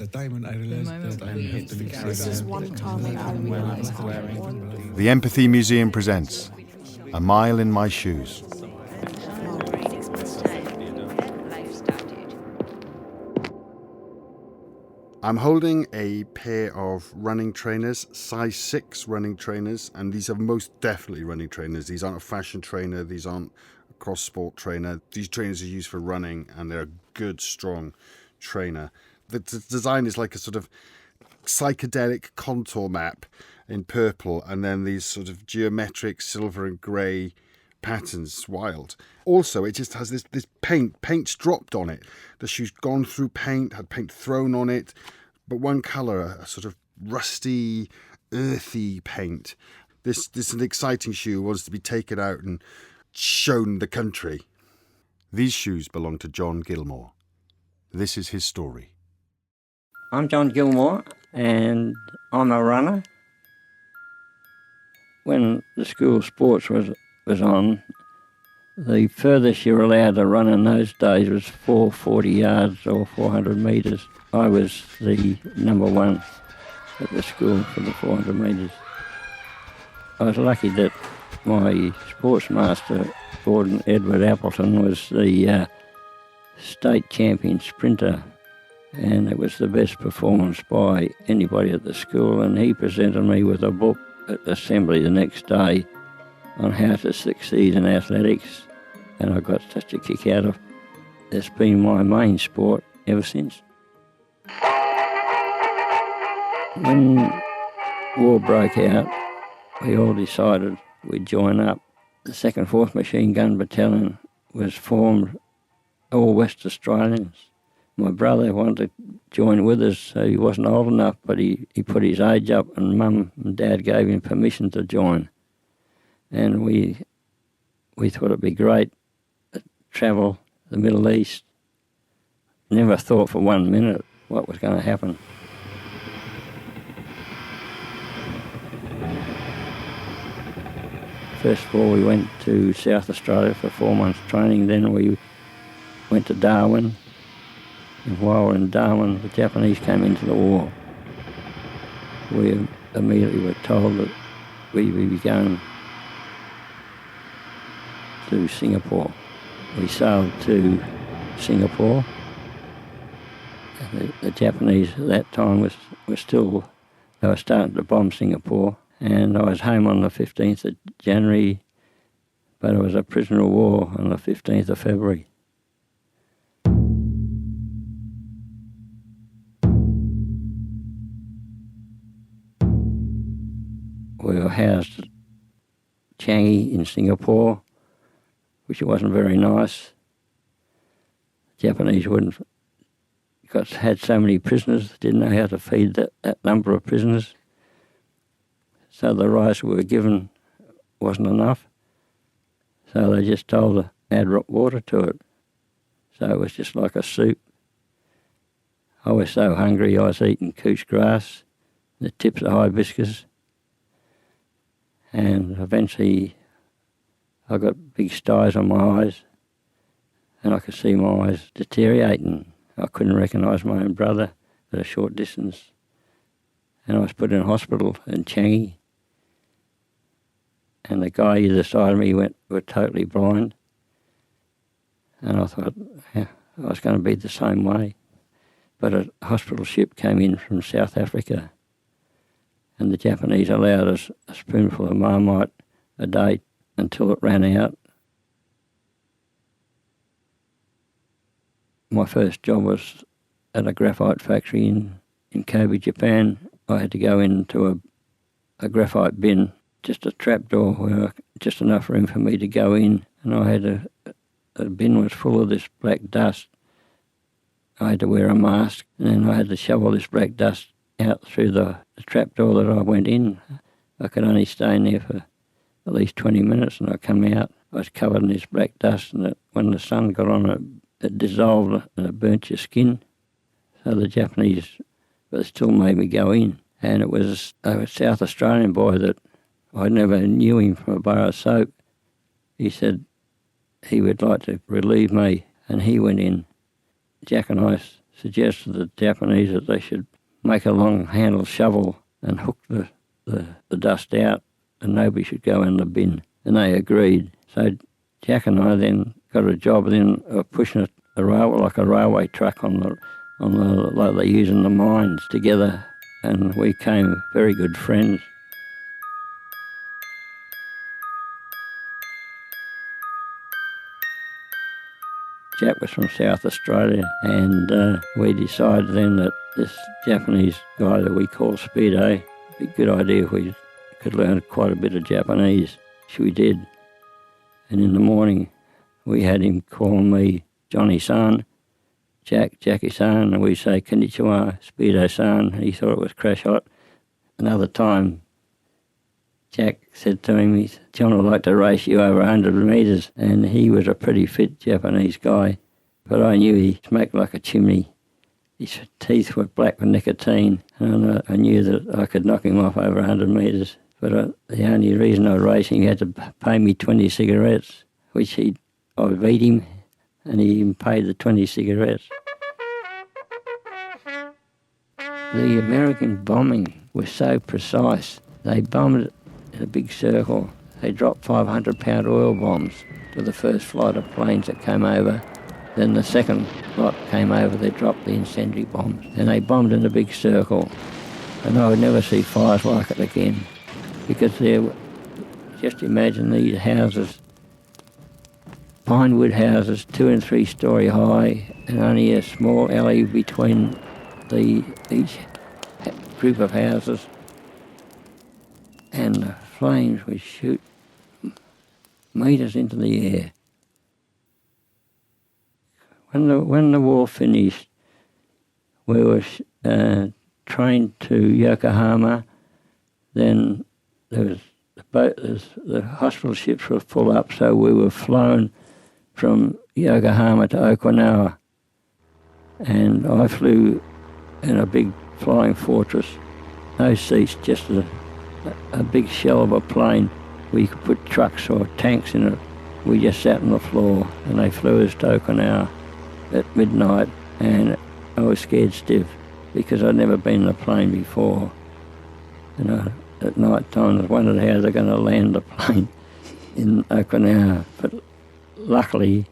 the time when I realized that I have to leave. This is one time I realized how important The Empathy Museum presents A Mile in My Shoes. I'm holding a pair of running trainers, size 6 running trainers, and these are most definitely running trainers. These aren't a fashion trainer, these aren't a cross-sport trainer. These trainers are used for running, and they're a good, strong trainer. The design is like a sort of psychedelic contour map in purple, and then these sort of geometric silver and grey patterns. It's wild. Also, it just has this paint's dropped on it. The shoe's gone through paint, had paint thrown on it, but one colour, a sort of rusty, earthy paint. This is an exciting shoe, wants to be taken out and shown the country. These shoes belong to John Gilmore. This is his story. I'm John Gilmore, and I'm a runner. When the school sports was on, the furthest you were allowed to run in those days was 440 yards or 400 metres. I was the number one at the school for the 400 metres. I was lucky that my sports master, Gordon Edward Appleton, was the state champion sprinter, and it was the best performance by anybody at the school, and he presented me with a book at assembly the next day on how to succeed in athletics, and I got such a kick out of it. It's been my main sport ever since. When war broke out, we all decided we'd join up. The 2nd 4th Machine Gun Battalion was formed, all West Australians. My brother wanted to join with us, so he wasn't old enough, but he put his age up, and Mum and Dad gave him permission to join. And we thought it'd be great to travel the Middle East. Never thought for 1 minute what was going to happen. First of all, we went to South Australia for 4 months training. Then we went to Darwin. And while we were in Darwin, the Japanese came into the war. We immediately were told that we would be going to Singapore. We sailed to Singapore. The Japanese at that time were still, they were starting to bomb Singapore, and I was home on the 15th of January, but I was a prisoner of war on the 15th of February. We were housed at Changi in Singapore, which wasn't very nice. The Japanese had so many prisoners, didn't know how to feed that number of prisoners. So the rice we were given wasn't enough. So they just told us to add water to it. So it was just like a soup. I was so hungry I was eating couch grass, the tips of hibiscus, and eventually I got big styes on my eyes, and I could see my eyes deteriorating. I couldn't recognise my own brother at a short distance, and I was put in hospital in Changi, and the guy either side of me were totally blind, and I thought I was going to be the same way. But a hospital ship came in from South Africa, and the Japanese allowed us a spoonful of Marmite a day until it ran out. My first job was at a graphite factory in Kobe, Japan. I had to go into a graphite bin, just a trapdoor where just enough room for me to go in, and I had the bin was full of this black dust. I had to wear a mask, and then I had to shovel this black dust out through the trapdoor that I went in. I could only stay in there for at least 20 minutes, and I come out. I was covered in this black dust, and when the sun got on it, it dissolved and it burnt your skin. So the Japanese, but still made me go in. And it was a South Australian boy that I never knew him from a bar of soap. He said he would like to relieve me, and he went in. Jack and I suggested to the Japanese that they should make a long-handled shovel and hook the dust out, and nobody should go in the bin. And they agreed. So Jack and I then got a job then of pushing a railway truck on the like they use in the mines together, and we became very good friends. Jack was from South Australia, and we decided then that this Japanese guy that we call Speedo, it'd be a good idea if we could learn quite a bit of Japanese, which we did. And in the morning, we had him call me Johnny-san, Jackie-san, and we say, Konnichiwa, Speedo-san. He thought it was crash hot. Another time, Jack said to him, John would like to race you over 100 metres, and he was a pretty fit Japanese guy, but I knew he smoked like a chimney. His teeth were black with nicotine, and I knew that I could knock him off over 100 metres, but the only reason I was racing, he had to pay me 20 cigarettes, which I beat him, and he even paid the 20 cigarettes. The American bombing was so precise. They bombed in a big circle. They dropped 500-pound oil bombs to the first flight of planes that came over. Then the second lot came over, they dropped the incendiary bombs. And they bombed in a big circle. And I would never see fires like it again. Because just imagine these houses, pine wood houses, 2 and 3 story high, and only a small alley between each group of houses. And the flames would shoot metres into the air. When the war finished, we were trained to Yokohama. Then the hospital ships were full up, so we were flown from Yokohama to Okinawa. And I flew in a big flying fortress, no seats, just a big shell of a plane. We could put trucks or tanks in it. We just sat on the floor, and they flew us to Okinawa at midnight, and I was scared stiff because I'd never been in a plane before. And at night time I wondered how they're going to land the plane in Okinawa. But luckily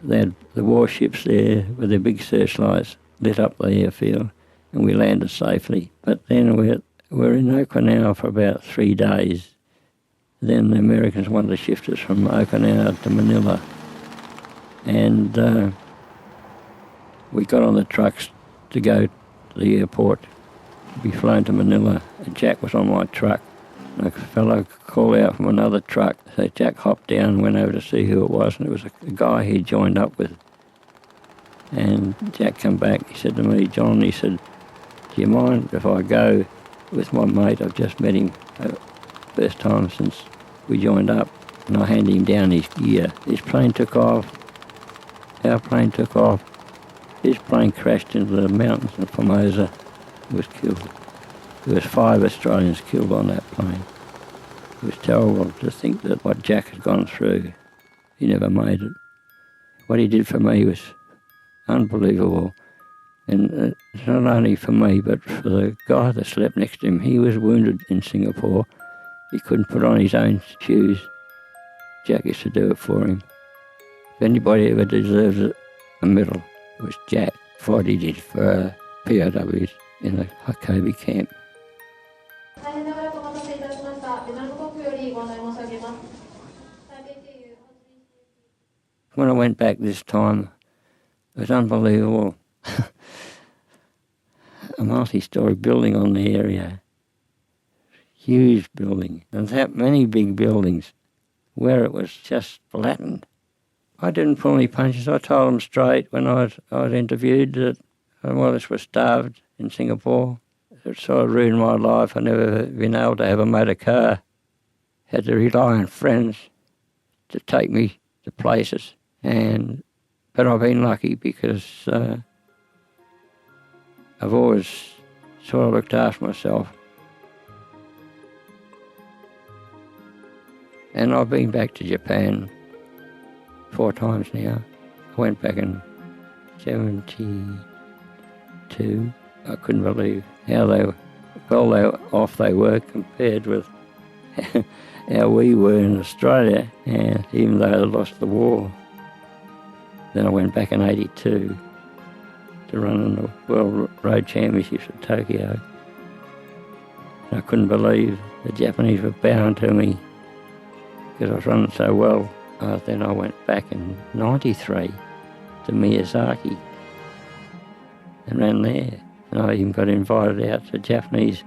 they had the warships there with their big searchlights lit up the airfield, and we landed safely. But then we're in Okinawa for about 3 days. Then the Americans wanted to shift us from Okinawa to Manila. And we got on the trucks to go to the airport, to be flown to Manila. And Jack was on my truck. And a fellow called out from another truck. So Jack hopped down and went over to see who it was. And it was a guy he joined up with. And Jack come back. He said to me, John, he said, do you mind if I go with my mate? I've just met him first time since we joined up. And I handed him down his gear. His plane took off. Our plane took off. His plane crashed into the mountains in Formosa. He was killed. There was 5 Australians killed on that plane. It was terrible to think that what Jack had gone through, he never made it. What he did for me was unbelievable. And it's not only for me, but for the guy that slept next to him. He was wounded in Singapore. He couldn't put on his own shoes. Jack used to do it for him. If anybody ever deserves a medal, it was Jack for what he did for POWs in the Hakobi camp. When I went back this time, it was unbelievable. A multi-storey building on the area. Huge building. There's that many big buildings where it was just flattened. I didn't pull any punches. I told them straight when I was interviewed that I more or less was starved in Singapore. It sort of ruined my life. I never been able to have a motor car. Had to rely on friends to take me to places. But I've been lucky because I've always sort of looked after myself. And I've been back to Japan 4 times now. I went back in 70, 82. I couldn't believe how off they were compared with how we were in Australia, and even though they lost the war. Then I went back in 82 to run in the World Road Championships at Tokyo. And I couldn't believe the Japanese were bowing to me because I was running so well. Then I went back in 93 to Miyazaki and ran there. And I even got invited out to Japanese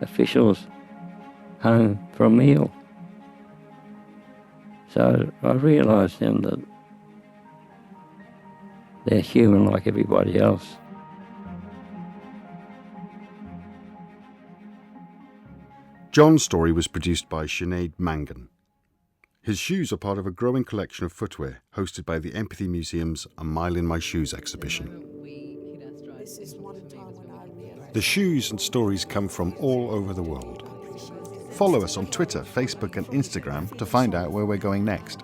officials' home for a meal. So I realised then that they're human like everybody else. John's story was produced by Sinéad Mangan. His shoes are part of a growing collection of footwear hosted by the Empathy Museum's A Mile in My Shoes exhibition. The shoes and stories come from all over the world. Follow us on Twitter, Facebook and Instagram to find out where we're going next.